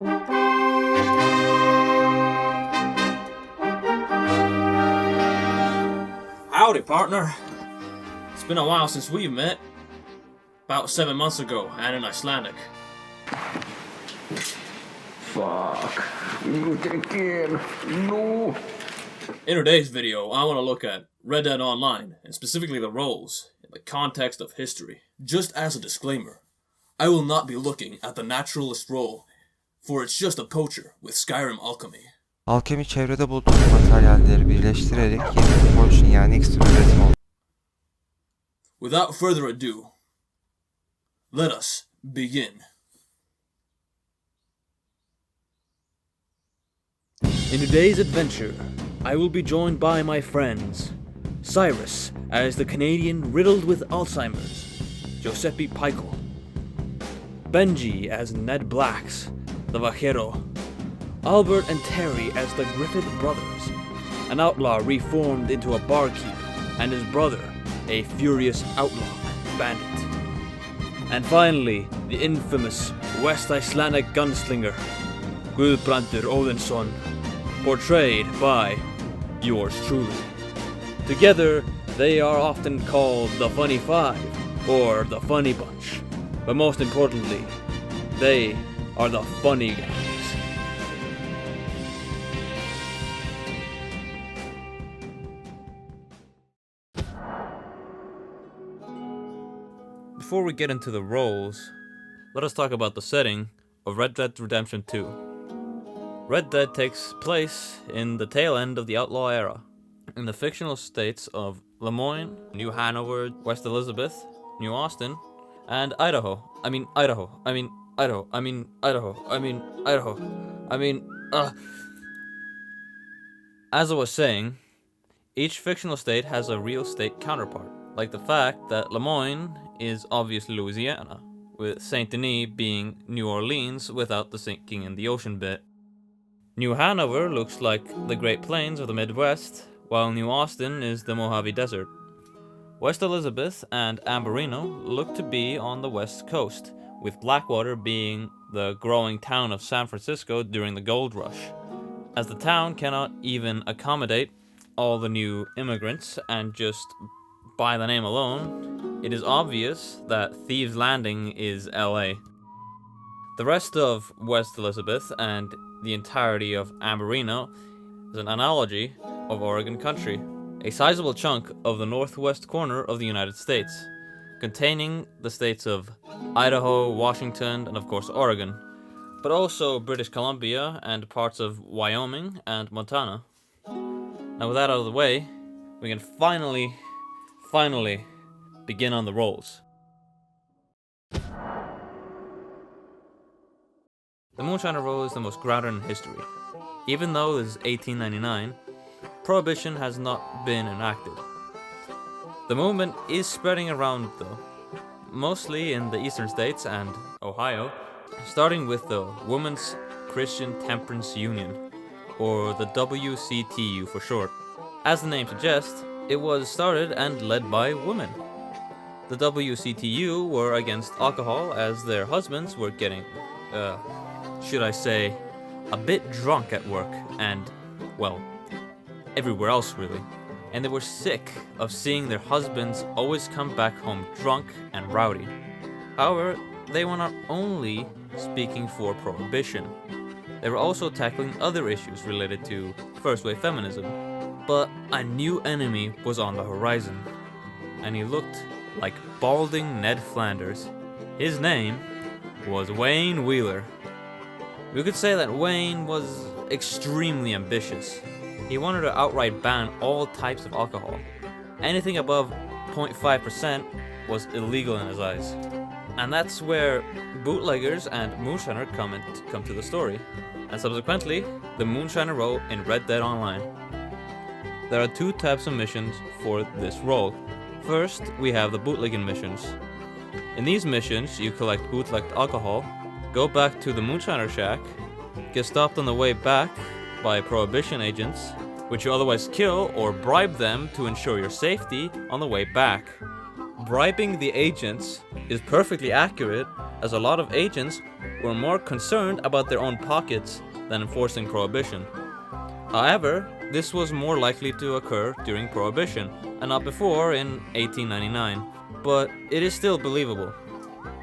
Howdy, partner. It's been a while since we've met. About 7 months ago, and in Icelandic. Fuck. Not again. No. In today's video, I want to look at Red Dead Online, and specifically the roles, in the context of history. Just as a disclaimer, I will not be looking at the naturalist role, for it's just a poacher with Skyrim alchemy. Alkemi çevrede bulduğum materyalleri birleştirerek yeni bir potion yani iksir üretimi oldu. Without further ado, let us begin. In today's adventure, I will be joined by my friends, Cyrus as the Canadian riddled with Alzheimer's, Giuseppe Peichel, Benji as Ned Blacks, the Vaquero, Albert and Terry as the Griffith brothers, an outlaw reformed into a barkeep, and his brother, a furious outlaw bandit. And finally, the infamous West Icelandic gunslinger, Guðbrandur Óðinsson, portrayed by yours truly. Together, they are often called the Funny Five, or the Funny Bunch, but most importantly, they are the Funny Guys. Before we get into the roles, let us talk about the setting of Red Dead Redemption 2. Red Dead takes place in the tail end of the Outlaw era, in the fictional states of Lemoyne, New Hanover, West Elizabeth, New Austin, and Idaho. As I was saying, each fictional state has a real state counterpart, like the fact that Lemoyne is obviously Louisiana, with Saint Denis being New Orleans without the sinking in the ocean bit. New Hanover looks like the Great Plains of the Midwest, while New Austin is the Mojave Desert. West Elizabeth and Amberino look to be on the west coast, with Blackwater being the growing town of San Francisco during the gold rush. As the town cannot even accommodate all the new immigrants, and just by the name alone, it is obvious that Thieves Landing is LA. The rest of West Elizabeth and the entirety of Amberino is an analogy of Oregon country, a sizable chunk of the northwest corner of the United States, containing the states of Idaho, Washington, and of course Oregon, but also British Columbia and parts of Wyoming and Montana. Now with that out of the way, we can finally begin on the rolls. The Moonshiner role is the most grounded in history. Even though this is 1899, Prohibition has not been enacted. The movement is spreading around though, mostly in the eastern states and Ohio, starting with the Women's Christian Temperance Union, or the WCTU for short. As the name suggests, it was started and led by women. The WCTU were against alcohol as their husbands were getting, should I say, a bit drunk at work and, well, everywhere else really. And they were sick of seeing their husbands always come back home drunk and rowdy. However, they were not only speaking for prohibition, they were also tackling other issues related to first wave feminism. But a new enemy was on the horizon, and he looked like balding Ned Flanders. His name was Wayne Wheeler. We could say that Wayne was extremely ambitious. He wanted to outright ban all types of alcohol. Anything above 0.5% was illegal in his eyes. And that's where bootleggers and Moonshiner come to the story, and subsequently, the Moonshiner role in Red Dead Online. There are two types of missions for this role. First, we have the bootlegging missions. In these missions, you collect bootlegged alcohol, go back to the Moonshiner shack, get stopped on the way back by Prohibition agents, which you otherwise kill or bribe them to ensure your safety on the way back. Bribing the agents is perfectly accurate, as a lot of agents were more concerned about their own pockets than enforcing Prohibition. However, this was more likely to occur during Prohibition, and not before in 1899, but it is still believable.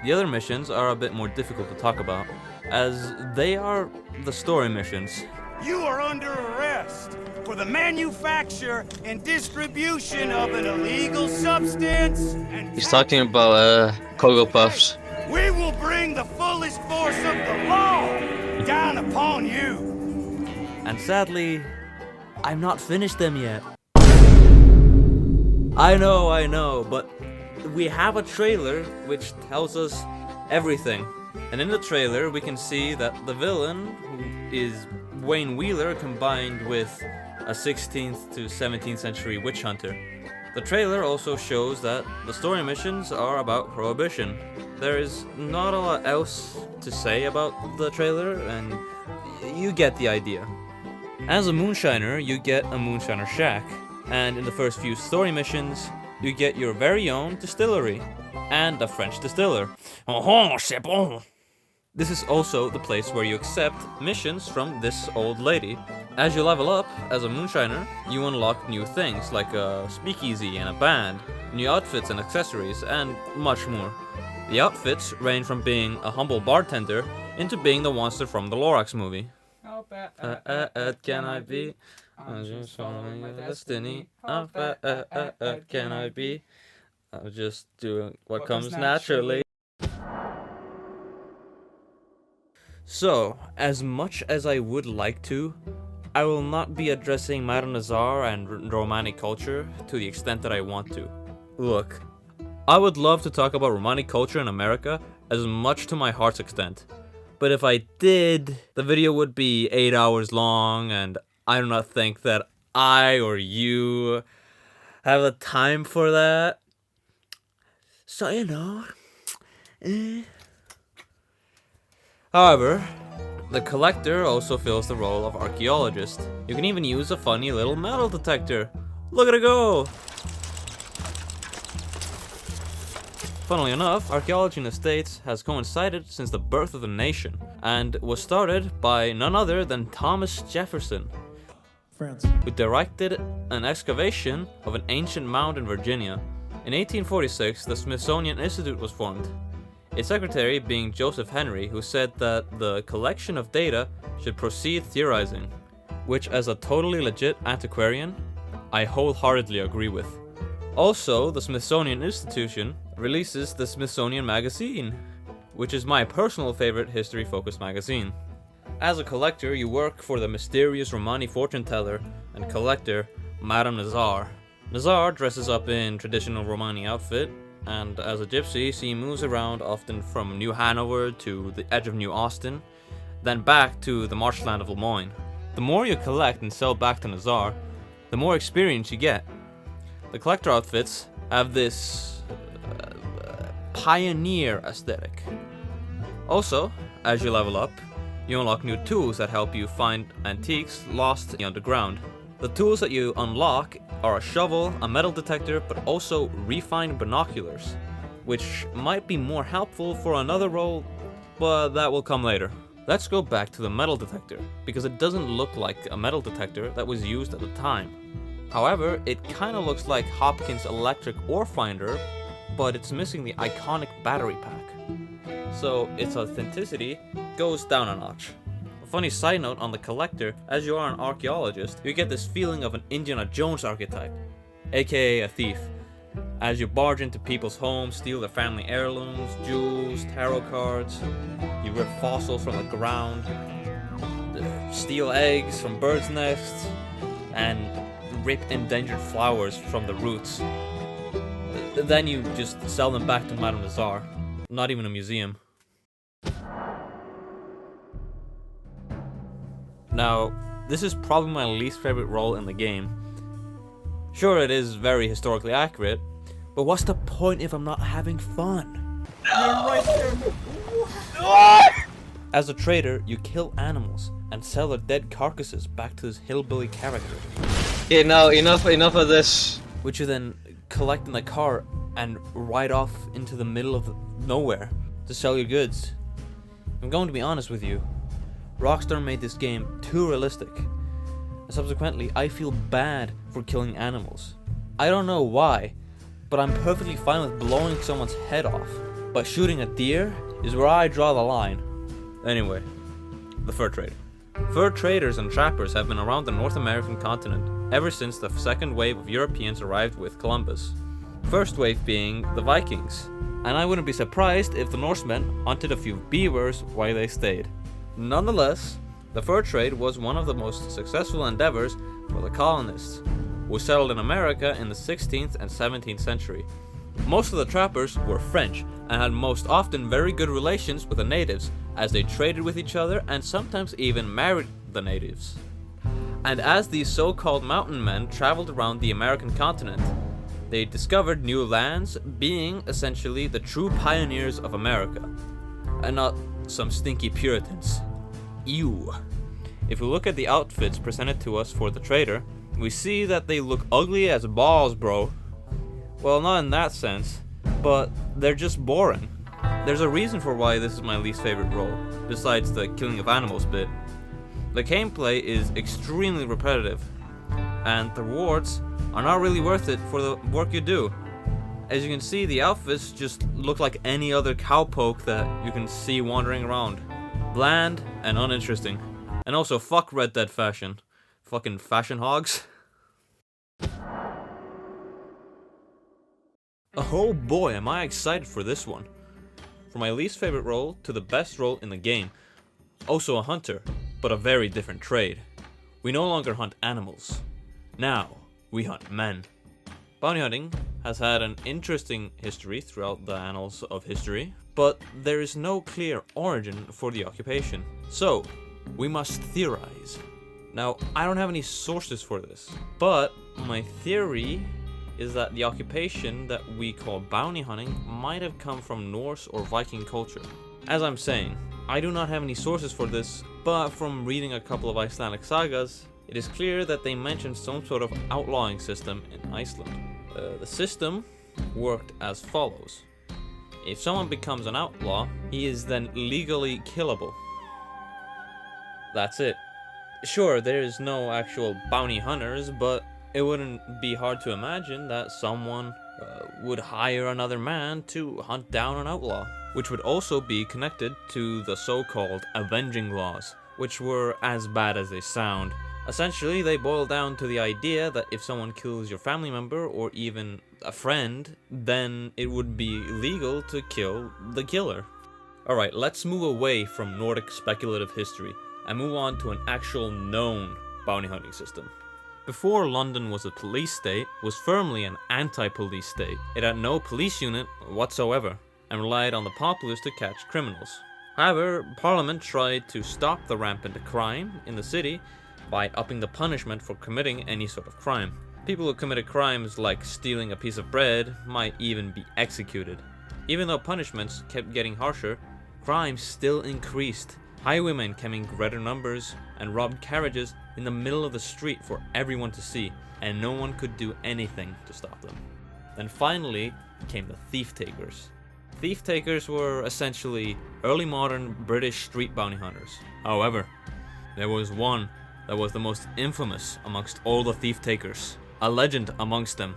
The other missions are a bit more difficult to talk about, as they are the story missions. You are under arrest for the manufacture and distribution of an illegal substance and He's talking about Cocoa Puffs. we will bring the fullest force of the law down upon you. And sadly, I'm not finished them yet. I know, but we have a trailer which tells us everything. And in the trailer, we can see that the villain, who is Wayne Wheeler combined with a 16th to 17th century witch hunter. The trailer also shows that the story missions are about Prohibition. There is not a lot else to say about the trailer, and you get the idea. As a moonshiner, you get a moonshiner shack, and in the first few story missions, you get your very own distillery, and a French distiller. Oh, c'est bon! This is also the place where you accept missions from this old lady. As you level up as a moonshiner, you unlock new things like a speakeasy and a band, new outfits and accessories, and much more. The outfits range from being a humble bartender into being the monster from the Lorax movie. How bad can I be? I'm just following my destiny. How bad can I be? I'm just doing what comes naturally. So, as much as I would like to, I will not be addressing Madame Nazar and Romani culture to the extent that I want to. Look, I would love to talk about Romani culture in America as much to my heart's extent. But if I did, the video would be 8 hours long, and I do not think that I or you have the time for that. So, you know. However, the collector also fills the role of archaeologist. You can even use a funny little metal detector. Look at it go! Funnily enough, archaeology in the States has coincided since the birth of the nation, and was started by none other than Thomas Jefferson, France, who directed an excavation of an ancient mound in Virginia. In 1846, the Smithsonian Institute was formed, its secretary being Joseph Henry, who said that the collection of data should proceed theorizing, which as a totally legit antiquarian, I wholeheartedly agree with. Also, the Smithsonian Institution releases the Smithsonian Magazine, which is my personal favorite history-focused magazine. As a collector, you work for the mysterious Romani fortune teller and collector, Madame Nazar. Nazar dresses up in traditional Romani outfit, and as a gypsy, she moves around often from New Hanover to the edge of New Austin, then back to the marshland of Lemoyne. The more you collect and sell back to Nazar, the more experience you get. The collector outfits have this pioneer aesthetic. Also, as you level up, you unlock new tools that help you find antiques lost in the underground. The tools that you unlock are a shovel, a metal detector, but also refined binoculars, which might be more helpful for another role, but that will come later. Let's go back to the metal detector, because it doesn't look like a metal detector that was used at the time. However, it kinda looks like Hopkins' electric ore finder, but it's missing the iconic battery pack. So its authenticity goes down a notch. A funny side note on the collector, as you are an archaeologist, you get this feeling of an Indiana Jones archetype, aka a thief. As you barge into people's homes, steal their family heirlooms, jewels, tarot cards, you rip fossils from the ground, steal eggs from birds' nests, and rip endangered flowers from the roots. Then you just sell them back to Madame Nazar. Not even a museum. Now, this is probably my least favorite role in the game. Sure, it is very historically accurate, but what's the point if I'm not having fun? As a trader, you kill animals and sell their dead carcasses back to this hillbilly character. Okay, now enough of this. Which you then collect in the car and ride off into the middle of nowhere to sell your goods. I'm going to be honest with you. Rockstar made this game too realistic. And subsequently, I feel bad for killing animals. I don't know why, but I'm perfectly fine with blowing someone's head off. But shooting a deer is where I draw the line. Anyway, the fur trade. Fur traders and trappers have been around the North American continent ever since the second wave of Europeans arrived with Columbus. First wave being the Vikings. And I wouldn't be surprised if the Norsemen hunted a few beavers while they stayed. Nonetheless, the fur trade was one of the most successful endeavors for the colonists, who settled in America in the 16th and 17th century. Most of the trappers were French and had most often very good relations with the natives, as they traded with each other and sometimes even married the natives. And as these so-called mountain men traveled around the American continent, they discovered new lands, being essentially the true pioneers of America, and not some stinky Puritans. Ew. If we look at the outfits presented to us for the trader, we see that they look ugly as balls, bro. Well, not in that sense, but they're just boring. There's a reason for why this is my least favorite role, besides the killing of animals bit. The gameplay is extremely repetitive, and the rewards are not really worth it for the work you do. As you can see, the outfits just look like any other cowpoke that you can see wandering around. Bland and uninteresting. And also, fuck Red Dead fashion. Fucking fashion hogs. Oh boy, am I excited for this one. From my least favorite role to the best role in the game. Also a hunter, but a very different trade. We no longer hunt animals. Now, we hunt men. Bounty hunting has had an interesting history throughout the annals of history, but there is no clear origin for the occupation. So, we must theorize. Now, I don't have any sources for this, but my theory is that the occupation that we call bounty hunting might have come from Norse or Viking culture. As I'm saying, I do not have any sources for this, but from reading a couple of Icelandic sagas, it is clear that they mentioned some sort of outlawing system in Iceland. The system worked as follows. If someone becomes an outlaw, he is then legally killable. That's it. Sure, there is no actual bounty hunters, but it wouldn't be hard to imagine that someone would hire another man to hunt down an outlaw, which would also be connected to the so-called avenging laws, which were as bad as they sound. Essentially, they boil down to the idea that if someone kills your family member or even a friend, then it would be legal to kill the killer. Alright, let's move away from Nordic speculative history and move on to an actual known bounty hunting system. Before London was a police state, was firmly an anti-police state. It had no police unit whatsoever and relied on the populace to catch criminals. However, Parliament tried to stop the rampant crime in the city by upping the punishment for committing any sort of crime. People who committed crimes like stealing a piece of bread might even be executed. Even though punishments kept getting harsher, crime still increased. Highwaymen came in greater numbers and robbed carriages in the middle of the street for everyone to see, and no one could do anything to stop them. Then finally came the thief takers. Thief takers were essentially early modern British street bounty hunters. However, there was one that was the most infamous amongst all the thief takers, a legend amongst them.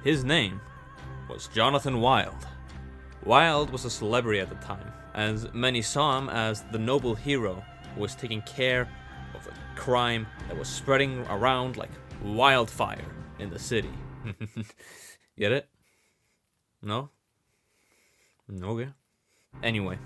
His name was Jonathan Wild. Wild was a celebrity at the time, as many saw him as the noble hero who was taking care of a crime that was spreading around like wildfire in the city. Get it? No? Okay. Anyway,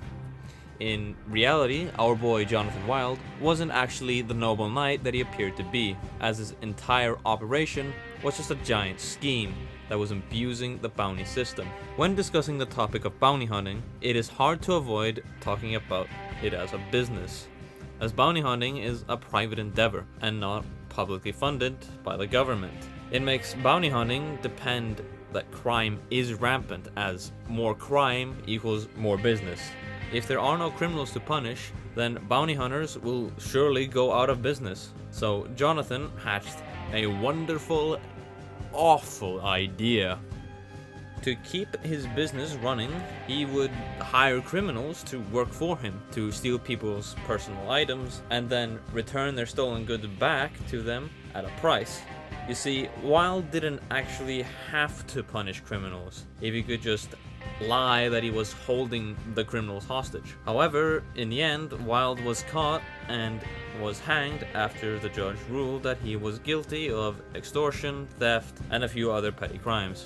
in reality, our boy Jonathan Wild wasn't actually the noble knight that he appeared to be, as his entire operation was just a giant scheme that was abusing the bounty system. When discussing the topic of bounty hunting, it is hard to avoid talking about it as a business, as bounty hunting is a private endeavor and not publicly funded by the government. It makes bounty hunting depend that crime is rampant, as more crime equals more business. If there are no criminals to punish, then bounty hunters will surely go out of business. So Jonathan hatched a wonderful, awful idea. To keep his business running, he would hire criminals to work for him, to steal people's personal items, and then return their stolen goods back to them at a price. You see, Wilde didn't actually have to punish criminals if he could just lie that he was holding the criminals hostage. However, in the end, Wilde was caught and was hanged after the judge ruled that he was guilty of extortion, theft, and a few other petty crimes.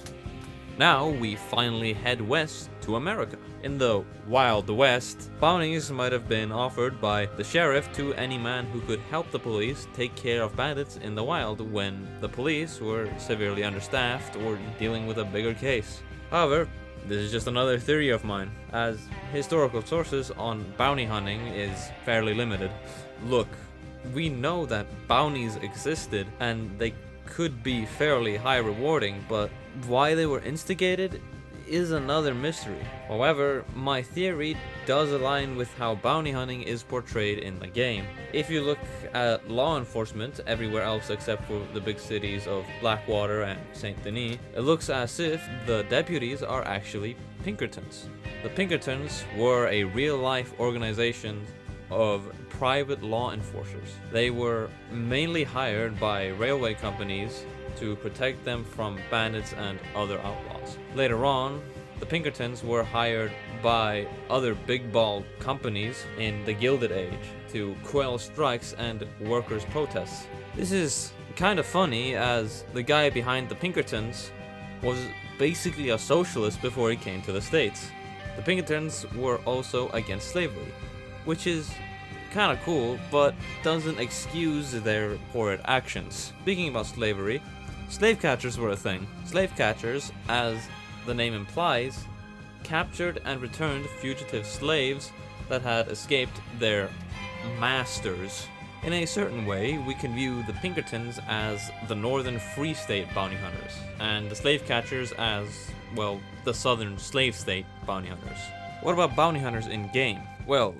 Now we finally head west to America. In the Wild West, bounties might have been offered by the sheriff to any man who could help the police take care of bandits in the wild when the police were severely understaffed or dealing with a bigger case. However, this is just another theory of mine, as historical sources on bounty hunting is fairly limited. Look, we know that bounties existed and they could be fairly high rewarding, but why they were instigated is another mystery. However, my theory does align with how bounty hunting is portrayed in the game. If you look at law enforcement everywhere else except for the big cities of Blackwater and Saint Denis, it looks as if the deputies are actually Pinkertons. The Pinkertons were a real-life organization of private law enforcers. They were mainly hired by railway companies to protect them from bandits and other outlaws. Later on, the Pinkertons were hired by other big ball companies in the Gilded Age to quell strikes and workers' protests. This is kind of funny, as the guy behind the Pinkertons was basically a socialist before he came to the States. The Pinkertons were also against slavery, which is kind of cool, but doesn't excuse their horrid actions. Speaking about slavery, slave catchers were a thing. Slave catchers, as the name implies, captured and returned fugitive slaves that had escaped their masters. In a certain way, we can view the Pinkertons as the Northern Free State bounty hunters, and the slave catchers as, well, the Southern Slave State bounty hunters. What about bounty hunters in-game? Well,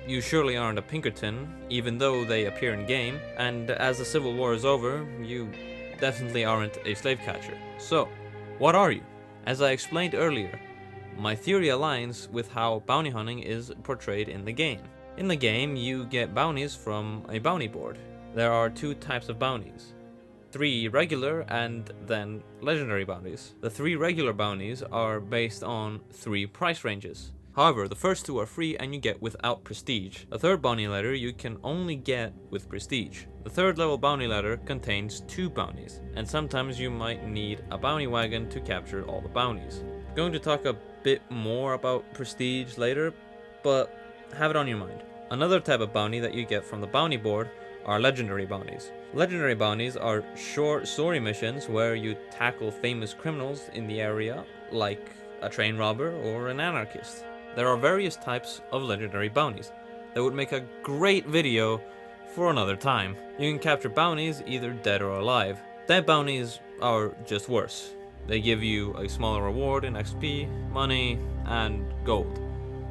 you surely aren't a Pinkerton, even though they appear in-game, and as the Civil War is over, you definitely aren't a slave catcher. So, what are you? As I explained earlier, my theory aligns with how bounty hunting is portrayed in the game. In the game, you get bounties from a bounty board. There are two types of bounties: 3 regular and then legendary bounties. The 3 regular bounties are based on 3 price ranges. However, the first 2 are free and you get without prestige. The third bounty letter you can only get with prestige. The third level bounty letter contains 2 bounties, and sometimes you might need a bounty wagon to capture all the bounties. I'm going to talk a bit more about prestige later, but have it on your mind. Another type of bounty that you get from the bounty board are legendary bounties. Legendary bounties are short story missions where you tackle famous criminals in the area, like a train robber or an anarchist. There are various types of legendary bounties that would make a great video for another time. You can capture bounties either dead or alive. Dead bounties are just worse. They give you a smaller reward in XP, money, and gold.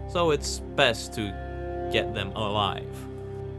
So it's best to get them alive.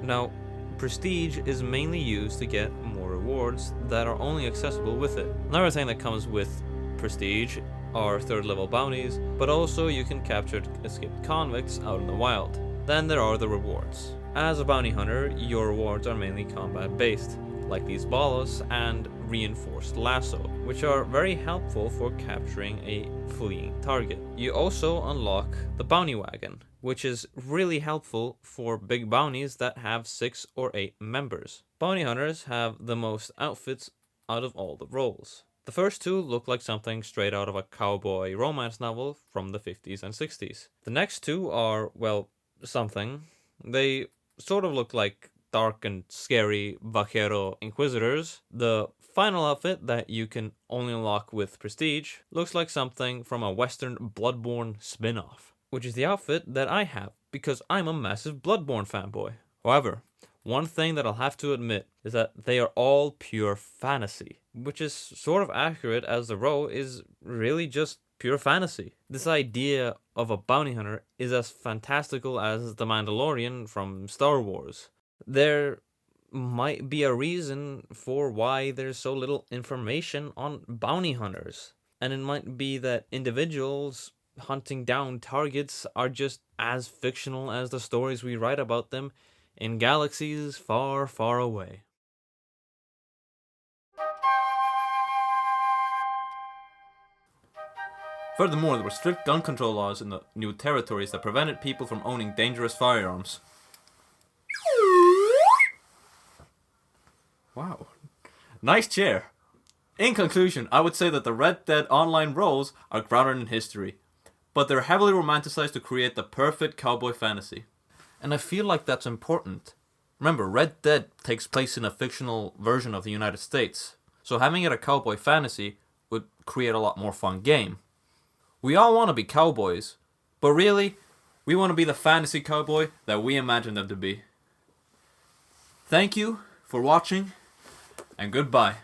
Now, prestige is mainly used to get more rewards that are only accessible with it. Another thing that comes with prestige are 3rd level bounties, but also you can capture escaped convicts out in the wild. Then there are the rewards. As a bounty hunter, your rewards are mainly combat based, like these bolos and reinforced lasso, which are very helpful for capturing a fleeing target. You also unlock the bounty wagon, which is really helpful for big bounties that have 6 or 8 members. Bounty hunters have the most outfits out of all the roles. The first 2 look like something straight out of a cowboy romance novel from the 50s and 60s. The next 2 are, well, something. They sort of look like dark and scary vaquero inquisitors. The final outfit that you can only unlock with prestige looks like something from a Western Bloodborne spin-off, which is the outfit that I have because I'm a massive Bloodborne fanboy. However, one thing that I'll have to admit is that they are all pure fantasy, which is sort of accurate as the role is really just pure fantasy. This idea of a bounty hunter is as fantastical as the Mandalorian from Star Wars. There might be a reason for why there's so little information on bounty hunters. And it might be that individuals hunting down targets are just as fictional as the stories we write about them in galaxies far, far away. Furthermore, there were strict gun control laws in the new territories that prevented people from owning dangerous firearms. Wow. Nice chair. In conclusion, I would say that the Red Dead Online roles are grounded in history, but they're heavily romanticized to create the perfect cowboy fantasy. And I feel like that's important. Remember, Red Dead takes place in a fictional version of the United States, so having it a cowboy fantasy would create a lot more fun game. We all want to be cowboys, but really, we want to be the fantasy cowboy that we imagine them to be. Thank you for watching, and goodbye.